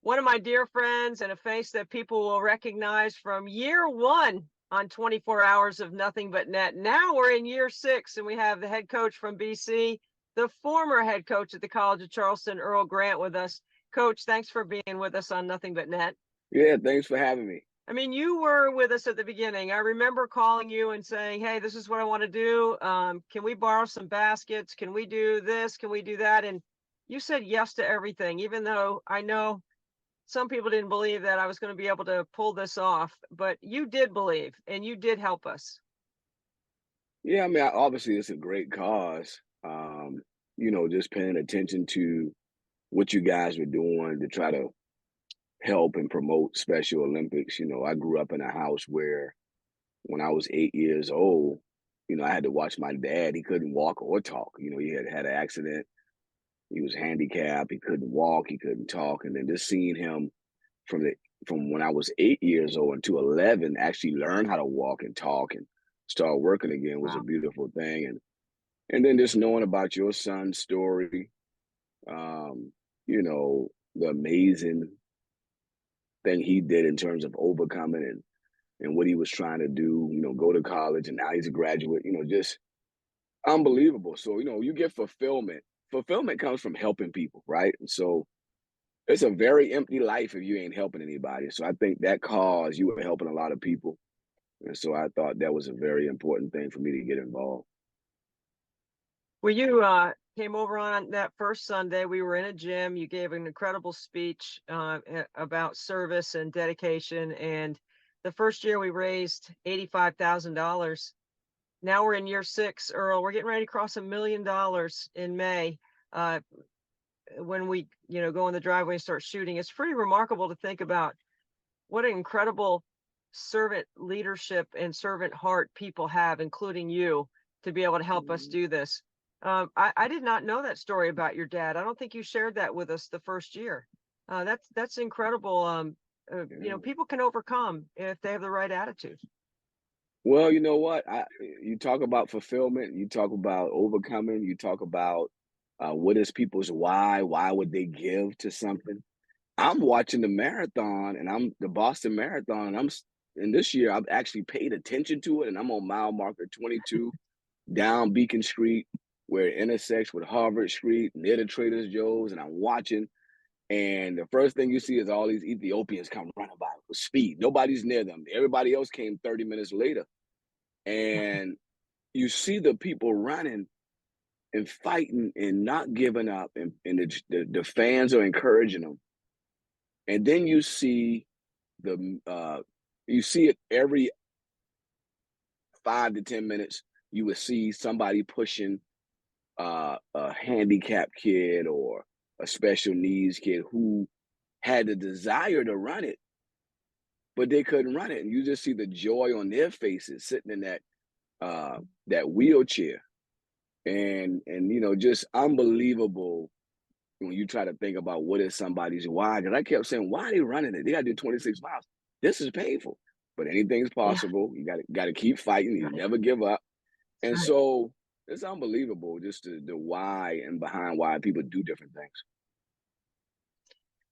one of my dear friends and a face that people will recognize from year one on 24 Hours of Nothing But Net. Now we're in year six, and we have the head coach from BC, the former head coach at the College of Charleston, Earl Grant, with us. Coach, thanks for being with us on Nothing But Net. Yeah, thanks for having me. I mean, you were with us at the beginning. I remember calling you and saying, hey, this is what I want to do. Can we borrow some baskets? Can we do this? Can we do that? And you said yes to everything, even though I know some people didn't believe that I was going to be able to pull this off, but you did believe and you did help us. Yeah, I mean, obviously it's a great cause. Just paying attention to what you guys were doing to try to help and promote Special Olympics. I grew up in a house where when I was 8 years old, I had to watch my dad. He couldn't walk or talk. He had an accident. He was handicapped. He couldn't walk. He couldn't talk. And then just seeing him from when I was 8 years old until 11, actually learn how to walk and talk and start working again was a Wow. beautiful thing. And then just knowing about your son's story, the amazing thing he did in terms of overcoming and what he was trying to do, go to college and now he's a graduate, just unbelievable. So, you get fulfillment. Fulfillment comes from helping people, right? And so it's a very empty life if you ain't helping anybody. So I think that cause you were helping a lot of people. And so I thought that was a very important thing for me to get involved. Well, you came over on that first Sunday. We were in a gym. You gave an incredible speech about service and dedication. And the first year we raised $85,000. Now we're in year six, Earl. We're getting ready to cross $1 million in May. When we, go in the driveway and start shooting, it's pretty remarkable to think about what an incredible servant leadership and servant heart people have, including you, to be able to help us do this. I did not know that story about your dad. I don't think you shared that with us the first year. That's incredible. People can overcome if they have the right attitude. Well, you know what? You talk about fulfillment, you talk about overcoming, you talk about what is people's why? Why would they give to something? I'm watching the marathon and I'm the Boston Marathon and and this year I've actually paid attention to it and I'm on mile marker 22 down Beacon Street where it intersects with Harvard Street near the Trader Joe's and I'm watching and the first thing you see is all these Ethiopians come running by with speed. Nobody's near them. Everybody else came 30 minutes later. And you see the people running and fighting and not giving up and the fans are encouraging them. And then you see it every 5 to 10 minutes, you would see somebody pushing a handicapped kid or a special needs kid who had the desire to run it, but they couldn't run it. And you just see the joy on their faces sitting in that wheelchair. And just unbelievable when you try to think about what is somebody's why. Because I kept saying, why are they running it? They got to do 26 miles. This is painful, but anything's Yeah, possible. You got to keep fighting. You right. never give up. And Right. so it's unbelievable just the why and behind why people do different things.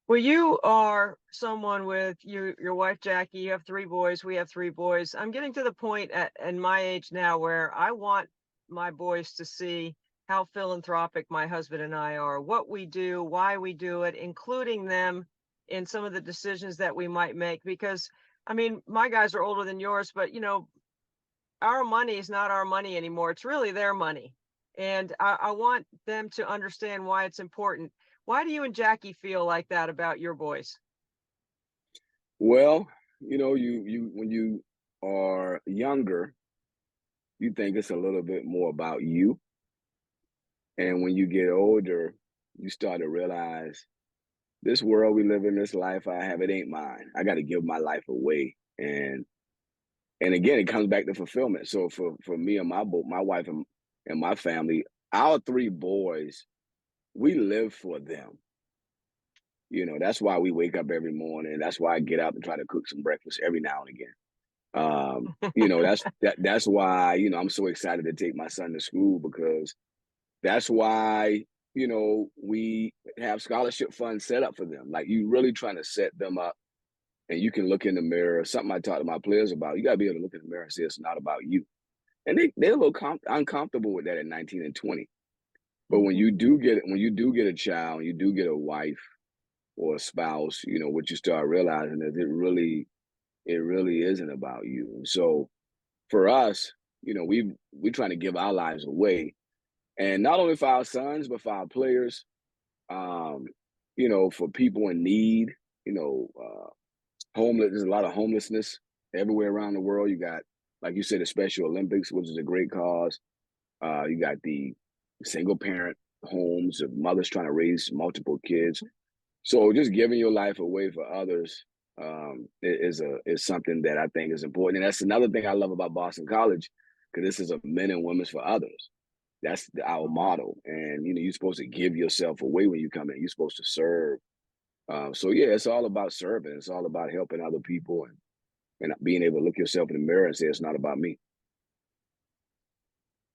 Well, you are someone with your wife, Jackie. You have three boys. We have three boys. I'm getting to the point in my age now where I want my boys to see how philanthropic my husband and I are, what we do, why we do it, including them in some of the decisions that we might make. Because, I mean, my guys are older than yours, but, our money is not our money anymore. It's really their money. And I want them to understand why it's important. Why do you and Jackie feel like that about your boys? Well, you when you are younger, you think it's a little bit more about you. And when you get older, you start to realize this world we live in, this life I have, it ain't mine. I got to give my life away. And again, it comes back to fulfillment. So for me and my wife and my family, our three boys, we live for them. That's why we wake up every morning. That's why I get up and try to cook some breakfast every now and again. That's why, I'm so excited to take my son to school because that's why we have scholarship funds set up for them. Like you really trying to set them up, and you can look in the mirror. Something I talk to my players about. You got to be able to look in the mirror and say it's not about you. And they're a little uncomfortable with that at 19 and 20. But when Mhm. you do get a child, you do get a wife or a spouse, what you start realizing is it really isn't about you. And so for us, we're trying to give our lives away, and not only for our sons, but for our players, um, for people in need, homeless. There's a lot of homelessness everywhere around the world. You got, like you said, the Special Olympics, which is a great cause. You got the single parent homes of mothers trying to raise multiple kids. So just giving your life away for others is something that I think is important. And that's another thing I love about Boston College, because this is a men and women's for others. That's our Mhm. motto. And you're supposed to give yourself away when you come in. You're supposed to serve. So yeah, it's all about serving. It's all about helping other people, and being able to look yourself in the mirror and say it's not about me.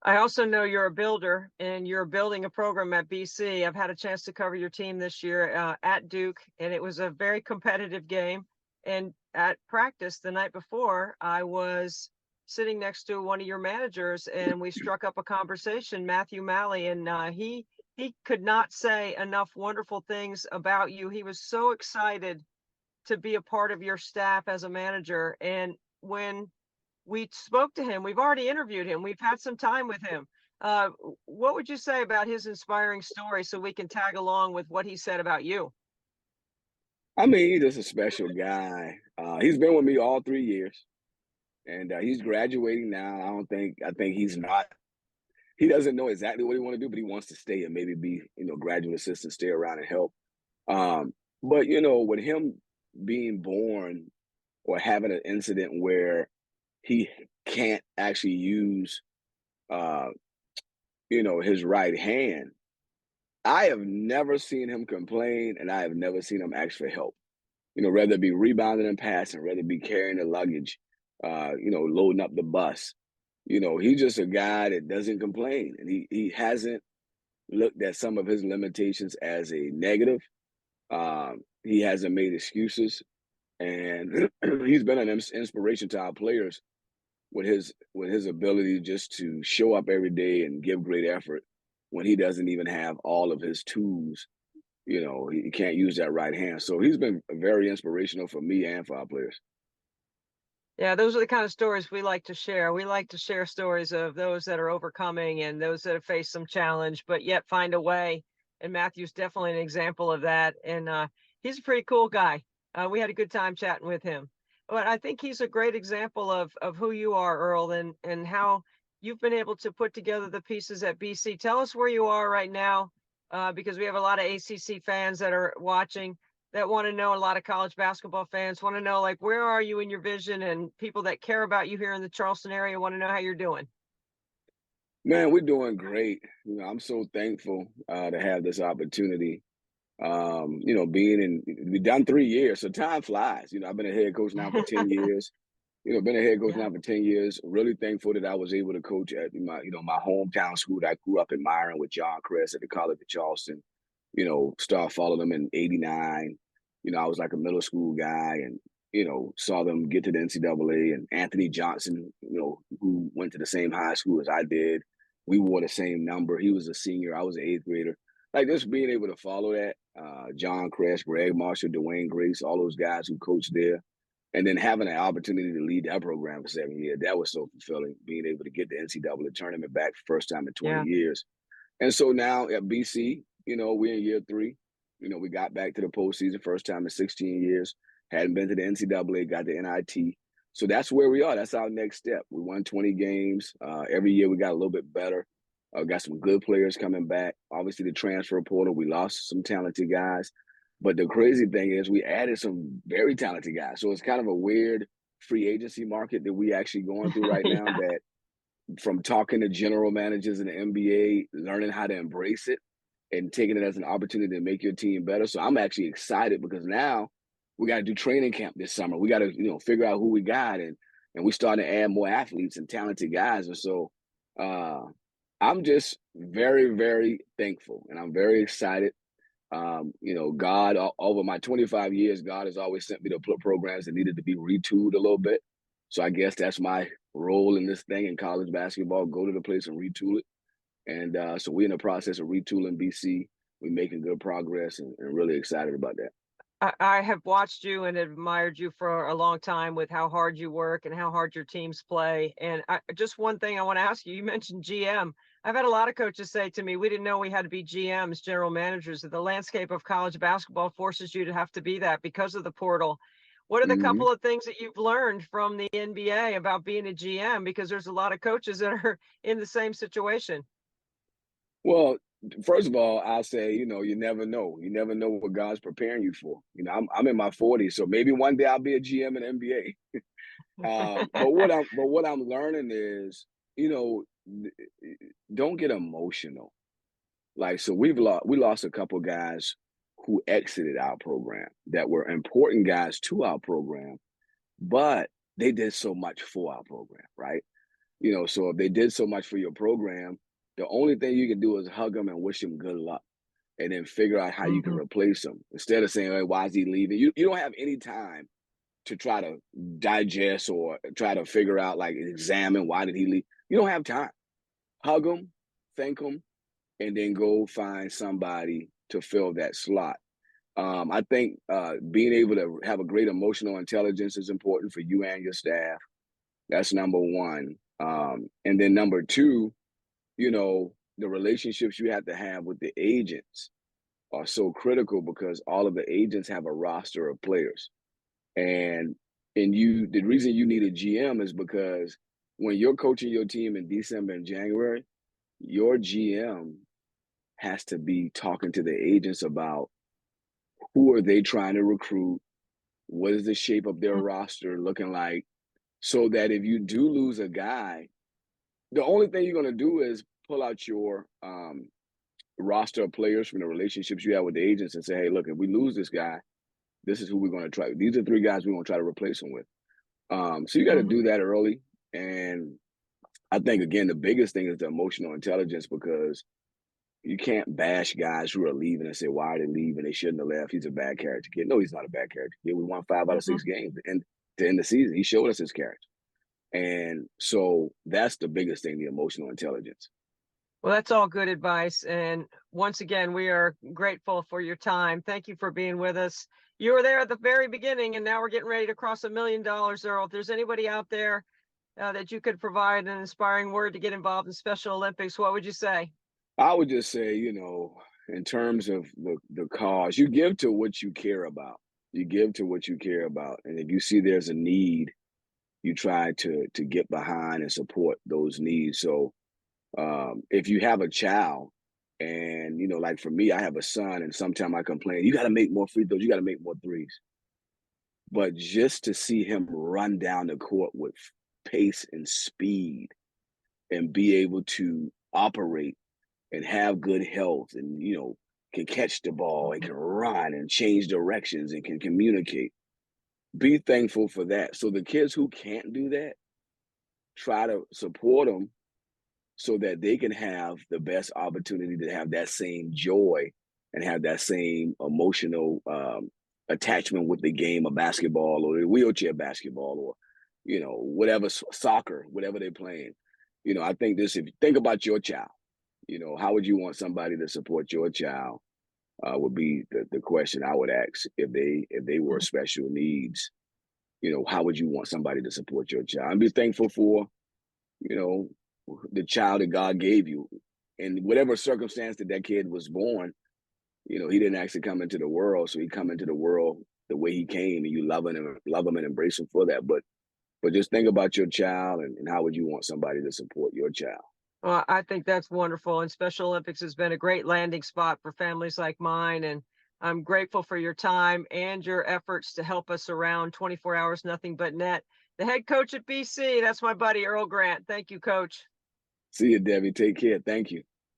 I also know you're a builder and you're building a program at BC. I've had a chance to cover your team this year at Duke, and it was a very competitive game. And at practice the night before, I was sitting next to one of your managers, and we struck up a conversation, Matthew Malley, and he could not say enough wonderful things about you. He was so excited to be a part of your staff as a manager. And when we spoke to him, we've already interviewed him, we've had some time with him. Uh, what would you say about his inspiring story so we can tag along with what he said about you? I mean, he's just a special guy. He's been with me all 3 years, and he's graduating now. I think he's not. He doesn't know exactly what he want to do, but he wants to stay and maybe be, graduate assistant, stay around and help. Um, but with him being born or having an incident where he can't actually use, uh, his right hand, I have never seen him complain, and I have never seen him ask for help. Whether it be rebounding and passing, whether it be carrying the luggage, loading up the bus. He's just a guy that doesn't complain, and he hasn't looked at some of his limitations as a negative. He hasn't made excuses, and he's been an inspiration to our players with his ability just to show up every day and give great effort when he doesn't even have all of his tools. He can't use that right hand. So he's been very inspirational for me and for our players. Yeah, those are the kind of stories we like to share. We like to share stories of those that are overcoming and those that have faced some challenge, but yet find a way. And Matthew's definitely an example of that. And he's a pretty cool guy. We had a good time chatting with him. But I think he's a great example of who you are, Earl, and how you've been able to put together the pieces at BC. Tell us where you are right now, because we have a lot of ACC fans that are watching that want to know, a lot of college basketball fans want to know, like, where are you in your vision, and people that care about you here in the Charleston area want to know how you're doing. Man, we're doing great. I'm so thankful to have this opportunity. Being we've done 3 years, so time flies. I've been a head coach now for 10 years. Been a head coach Yeah. now for 10 years. Really thankful that I was able to coach at my hometown school that I grew up admiring with John Kress at the College of Charleston. Start following them in '89. I was like a middle school guy, and saw them get to the NCAA, and Anthony Johnson, who went to the same high school as I did. We wore the same number. He was a senior. I was an eighth grader. Like just being able to follow that, John Kress, Greg Marshall, Dwayne Grace, all those guys who coached there, and then having an opportunity to lead that program for 7 years, that was so fulfilling. Being able to get the NCAA tournament back first time in 20 Yeah. years. And so now at BC, we're in year 3. We got back to the postseason first time in 16 years. Hadn't been to the NCAA, got the NIT. So that's where we are. That's our next step. We won 20 games. Every year we got a little bit better. Got some good players coming back. Obviously, the transfer portal, we lost some talented guys. But the crazy thing is we added some very talented guys. So it's kind of a weird free agency market that we actually going through right now, Yeah. that from talking to general managers in the NBA, learning how to embrace it and taking it as an opportunity to make your team better. So I'm actually excited because now we got to do training camp this summer. We got to, figure out who we got, and we starting to add more athletes and talented guys. And so uh I'm just very, very thankful, and I'm very excited. God, over my 25 years, God has always sent me to put programs that needed to be retooled a little bit. So I guess that's my role in this thing in college basketball: go to the place and retool it. And so we're in the process of retooling BC. We're making good progress, and really excited about that. I have watched you and admired you for a long time with how hard you work and how hard your teams play. And just one thing I want to ask you, you mentioned GM. I've had a lot of coaches say to me, we didn't know we had to be GMs, general managers, that the landscape of college basketball forces you to have to be that because of the portal. What are the Hmm. couple of things that you've learned from the NBA about being a GM? Because there's a lot of coaches that are in the same situation. Well, first of all, I'll say, you never know. You never know what God's preparing you for. I'm in my 40s, so maybe one day I'll be a GM in the NBA. But what I'm learning is, you know, don't get emotional. Like, so we lost a couple guys who exited our program that were important guys to our program, but they did so much for our program, right? So if they did so much for your program, the only thing you can do is hug them and wish them good luck, and then figure out how you can Hmm. replace them instead of saying, "Hey, why is he leaving?" You don't have any time to try to digest or try to figure out, like, examine why did he leave. You don't have time. Hug them, thank them, and then go find somebody to fill that slot. I think being able to have a great emotional intelligence is important for you and your staff. That's number one. And then number two, the relationships you have to have with the agents are so critical because all of the agents have a roster of players. And the reason you need a GM is because when you're coaching your team in December and January, your GM has to be talking to the agents about who are they trying to recruit, what is the shape of their roster looking like, so that if you do lose a guy, the only thing you're going to do is pull out your roster of players from the relationships you have with the agents and say, hey, look, if we lose this guy, this is who we're going to try. These are three guys we're going to try to replace him with. So you got to Hmm. do that early. And I think, again, the biggest thing is the emotional intelligence, because you can't bash guys who are leaving and say, why are they leaving? They shouldn't have left. He's a bad character kid. No, he's not a bad character kid. We won 5 out of 6 games to end the season. He showed us his character. And so that's the biggest thing, the emotional intelligence. Well, that's all good advice. And once again, we are grateful for your time. Thank you for being with us. You were there at the very beginning, and now we're getting ready to cross $1 million, Earl. If there's anybody out there that you could provide an inspiring word to get involved in Special Olympics, what would you say? I would just say, in terms of the cause, you give to what you care about. You give to what you care about. And if you see there's a need, you try to get behind and support those needs. So if you have a child, and like for me, I have a son, and sometimes I complain, you got to make more free throws, you got to make more threes. But just to see him run down the court with pace and speed and be able to operate and have good health, and can catch the ball and Mhm. can run and change directions and can communicate, be thankful for that. So the kids who can't do that, try to support them so that they can have the best opportunity to have that same joy and have that same emotional attachment with the game of basketball or wheelchair basketball, or whatever, soccer, whatever they're playing. I think this, if you think about your child, how would you want somebody to support your child, would be the question I would ask. If they were special needs, how would you want somebody to support your child, and be thankful for you know the child that God gave you, in whatever circumstance that kid was born. He didn't actually come into the world, so he come into the world the way he came, and you love him and embrace him for that. But just think about your child, and how would you want somebody to support your child. Well, I think that's wonderful. And Special Olympics has been a great landing spot for families like mine. And I'm grateful for your time and your efforts to help us around 24 hours, nothing but net. The head coach at BC, that's my buddy, Earl Grant. Thank you, coach. See you, Debbie. Take care. Thank you.